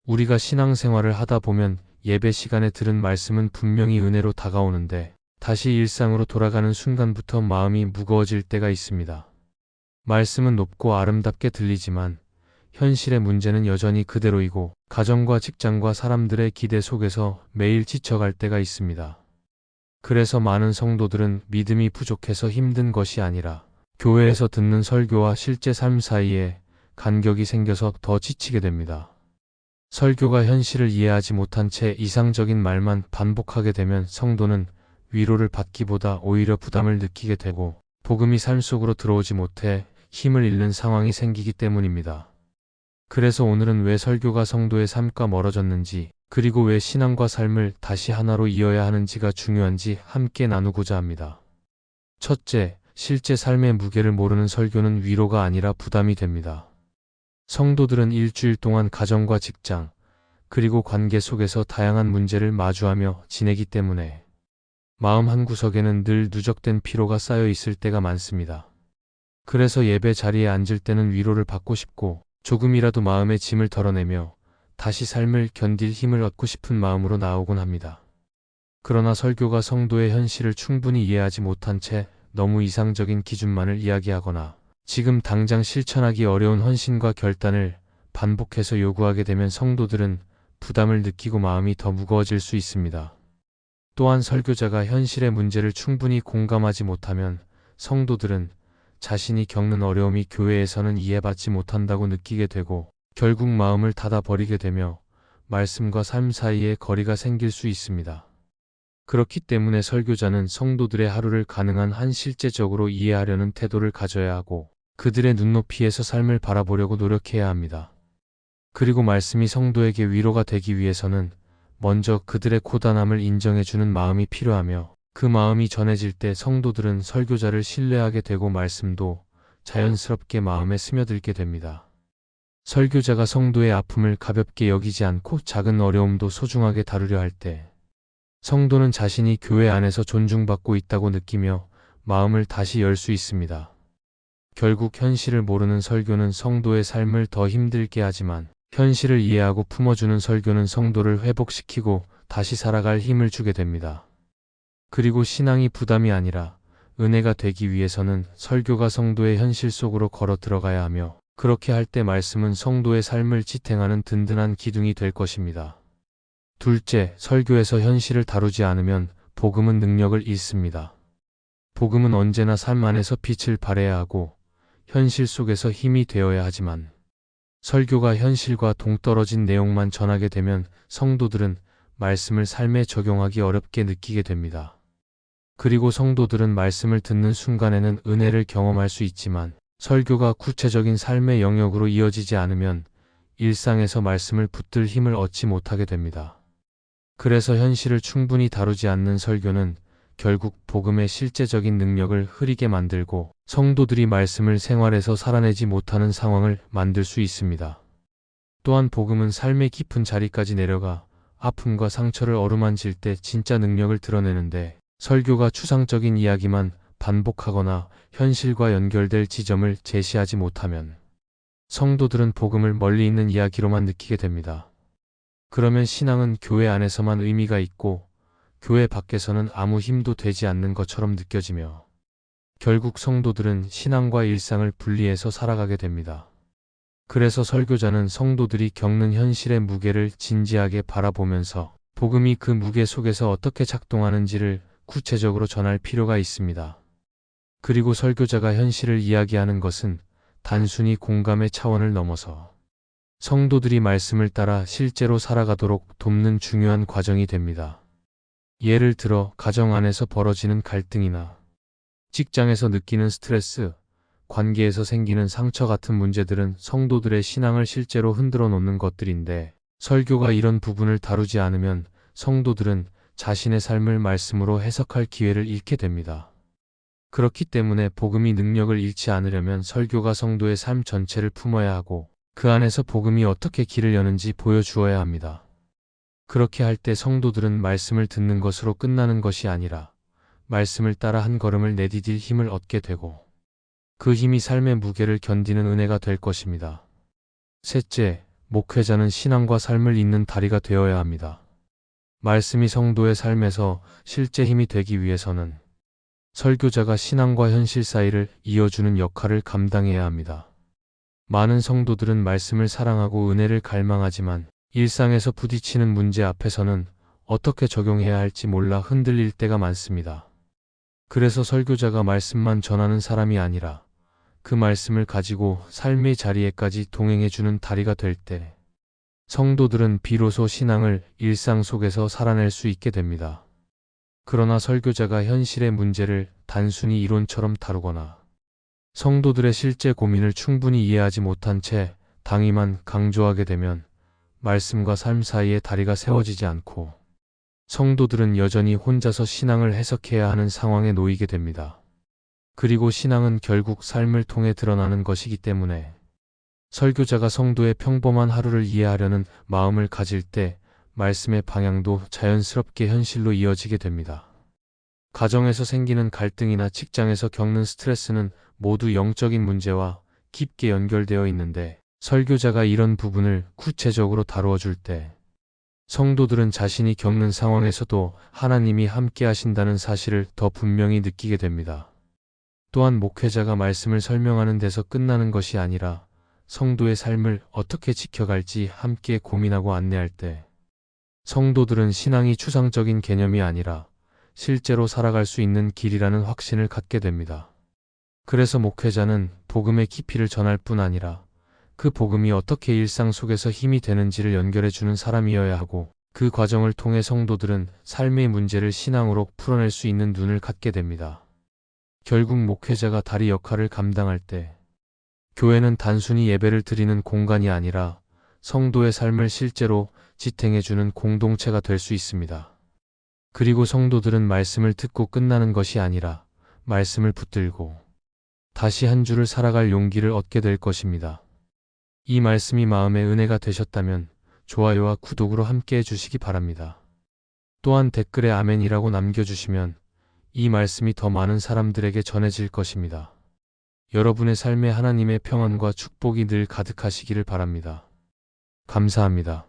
우리가 신앙생활을 하다 보면 예배 시간에 들은 말씀은 분명히 은혜로 다가오는데 다시 일상으로 돌아가는 순간부터 마음이 무거워질 때가 있습니다. 말씀은 높고 아름답게 들리지만 현실의 문제는 여전히 그대로이고 가정과 직장과 사람들의 기대 속에서 매일 지쳐갈 때가 있습니다. 그래서 많은 성도들은 믿음이 부족해서 힘든 것이 아니라 교회에서 듣는 설교와 실제 삶 사이에 간격이 생겨서 더 지치게 됩니다. 설교가 현실을 이해하지 못한 채 이상적인 말만 반복하게 되면 성도는 위로를 받기보다 오히려 부담을 느끼게 되고 복음이 삶 속으로 들어오지 못해 힘을 잃는 상황이 생기기 때문입니다. 그래서 오늘은 왜 설교가 성도의 삶과 멀어졌는지, 그리고 왜 신앙과 삶을 다시 하나로 이어야 하는지가 중요한지 함께 나누고자 합니다. 첫째, 실제 삶의 무게를 모르는 설교는 위로가 아니라 부담이 됩니다. 성도들은 일주일 동안 가정과 직장, 그리고 관계 속에서 다양한 문제를 마주하며 지내기 때문에 마음 한구석에는 늘 누적된 피로가 쌓여 있을 때가 많습니다. 그래서 예배 자리에 앉을 때는 위로를 받고 싶고 조금이라도 마음의 짐을 덜어내며 다시 삶을 견딜 힘을 얻고 싶은 마음으로 나오곤 합니다. 그러나 설교가 성도의 현실을 충분히 이해하지 못한 채 너무 이상적인 기준만을 이야기하거나 지금 당장 실천하기 어려운 헌신과 결단을 반복해서 요구하게 되면 성도들은 부담을 느끼고 마음이 더 무거워질 수 있습니다. 또한 설교자가 현실의 문제를 충분히 공감하지 못하면 성도들은 자신이 겪는 어려움이 교회에서는 이해받지 못한다고 느끼게 되고 결국 마음을 닫아버리게 되며 말씀과 삶 사이에 거리가 생길 수 있습니다. 그렇기 때문에 설교자는 성도들의 하루를 가능한 한 실제적으로 이해하려는 태도를 가져야 하고 그들의 눈높이에서 삶을 바라보려고 노력해야 합니다. 그리고 말씀이 성도에게 위로가 되기 위해서는 먼저 그들의 고단함을 인정해주는 마음이 필요하며 그 마음이 전해질 때 성도들은 설교자를 신뢰하게 되고 말씀도 자연스럽게 마음에 스며들게 됩니다. 설교자가 성도의 아픔을 가볍게 여기지 않고 작은 어려움도 소중하게 다루려 할 때 성도는 자신이 교회 안에서 존중받고 있다고 느끼며 마음을 다시 열 수 있습니다. 결국 현실을 모르는 설교는 성도의 삶을 더 힘들게 하지만 현실을 이해하고 품어주는 설교는 성도를 회복시키고 다시 살아갈 힘을 주게 됩니다. 그리고 신앙이 부담이 아니라 은혜가 되기 위해서는 설교가 성도의 현실 속으로 걸어 들어가야 하며 그렇게 할 때 말씀은 성도의 삶을 지탱하는 든든한 기둥이 될 것입니다. 둘째, 설교에서 현실을 다루지 않으면 복음은 능력을 잃습니다. 복음은 언제나 삶 안에서 빛을 발해야 하고 현실 속에서 힘이 되어야 하지만 설교가 현실과 동떨어진 내용만 전하게 되면 성도들은 말씀을 삶에 적용하기 어렵게 느끼게 됩니다. 그리고 성도들은 말씀을 듣는 순간에는 은혜를 경험할 수 있지만 설교가 구체적인 삶의 영역으로 이어지지 않으면 일상에서 말씀을 붙들 힘을 얻지 못하게 됩니다. 그래서 현실을 충분히 다루지 않는 설교는 결국 복음의 실제적인 능력을 흐리게 만들고 성도들이 말씀을 생활에서 살아내지 못하는 상황을 만들 수 있습니다. 또한 복음은 삶의 깊은 자리까지 내려가 아픔과 상처를 어루만질 때 진짜 능력을 드러내는데 설교가 추상적인 이야기만 반복하거나 현실과 연결될 지점을 제시하지 못하면 성도들은 복음을 멀리 있는 이야기로만 느끼게 됩니다. 그러면 신앙은 교회 안에서만 의미가 있고 교회 밖에서는 아무 힘도 되지 않는 것처럼 느껴지며 결국 성도들은 신앙과 일상을 분리해서 살아가게 됩니다. 그래서 설교자는 성도들이 겪는 현실의 무게를 진지하게 바라보면서 복음이 그 무게 속에서 어떻게 작동하는지를 구체적으로 전할 필요가 있습니다. 그리고 설교자가 현실을 이야기하는 것은 단순히 공감의 차원을 넘어서 성도들이 말씀을 따라 실제로 살아가도록 돕는 중요한 과정이 됩니다. 예를 들어 가정 안에서 벌어지는 갈등이나 직장에서 느끼는 스트레스, 관계에서 생기는 상처 같은 문제들은 성도들의 신앙을 실제로 흔들어 놓는 것들인데 설교가 이런 부분을 다루지 않으면 성도들은 자신의 삶을 말씀으로 해석할 기회를 잃게 됩니다. 그렇기 때문에 복음이 능력을 잃지 않으려면 설교가 성도의 삶 전체를 품어야 하고 그 안에서 복음이 어떻게 길을 여는지 보여주어야 합니다. 그렇게 할 때 성도들은 말씀을 듣는 것으로 끝나는 것이 아니라 말씀을 따라 한 걸음을 내디딜 힘을 얻게 되고 그 힘이 삶의 무게를 견디는 은혜가 될 것입니다. 셋째, 목회자는 신앙과 삶을 잇는 다리가 되어야 합니다. 말씀이 성도의 삶에서 실제 힘이 되기 위해서는 설교자가 신앙과 현실 사이를 이어주는 역할을 감당해야 합니다. 많은 성도들은 말씀을 사랑하고 은혜를 갈망하지만 일상에서 부딪히는 문제 앞에서는 어떻게 적용해야 할지 몰라 흔들릴 때가 많습니다. 그래서 설교자가 말씀만 전하는 사람이 아니라 그 말씀을 가지고 삶의 자리에까지 동행해주는 다리가 될 때 성도들은 비로소 신앙을 일상 속에서 살아낼 수 있게 됩니다. 그러나 설교자가 현실의 문제를 단순히 이론처럼 다루거나 성도들의 실제 고민을 충분히 이해하지 못한 채 당위만 강조하게 되면 말씀과 삶 사이에 다리가 세워지지 않고 성도들은 여전히 혼자서 신앙을 해석해야 하는 상황에 놓이게 됩니다. 그리고 신앙은 결국 삶을 통해 드러나는 것이기 때문에 설교자가 성도의 평범한 하루를 이해하려는 마음을 가질 때 말씀의 방향도 자연스럽게 현실로 이어지게 됩니다. 가정에서 생기는 갈등이나 직장에서 겪는 스트레스는 모두 영적인 문제와 깊게 연결되어 있는데 설교자가 이런 부분을 구체적으로 다루어 줄 때 성도들은 자신이 겪는 상황에서도 하나님이 함께 하신다는 사실을 더 분명히 느끼게 됩니다. 또한 목회자가 말씀을 설명하는 데서 끝나는 것이 아니라 성도의 삶을 어떻게 지켜갈지 함께 고민하고 안내할 때 성도들은 신앙이 추상적인 개념이 아니라 실제로 살아갈 수 있는 길이라는 확신을 갖게 됩니다. 그래서 목회자는 복음의 깊이를 전할 뿐 아니라 그 복음이 어떻게 일상 속에서 힘이 되는지를 연결해주는 사람이어야 하고 그 과정을 통해 성도들은 삶의 문제를 신앙으로 풀어낼 수 있는 눈을 갖게 됩니다. 결국 목회자가 다리 역할을 감당할 때 교회는 단순히 예배를 드리는 공간이 아니라 성도의 삶을 실제로 지탱해주는 공동체가 될 수 있습니다. 그리고 성도들은 말씀을 듣고 끝나는 것이 아니라 말씀을 붙들고 다시 한 주를 살아갈 용기를 얻게 될 것입니다. 이 말씀이 마음의 은혜가 되셨다면 좋아요와 구독으로 함께 해주시기 바랍니다. 또한 댓글에 아멘이라고 남겨주시면 이 말씀이 더 많은 사람들에게 전해질 것입니다. 여러분의 삶에 하나님의 평안과 축복이 늘 가득하시기를 바랍니다. 감사합니다.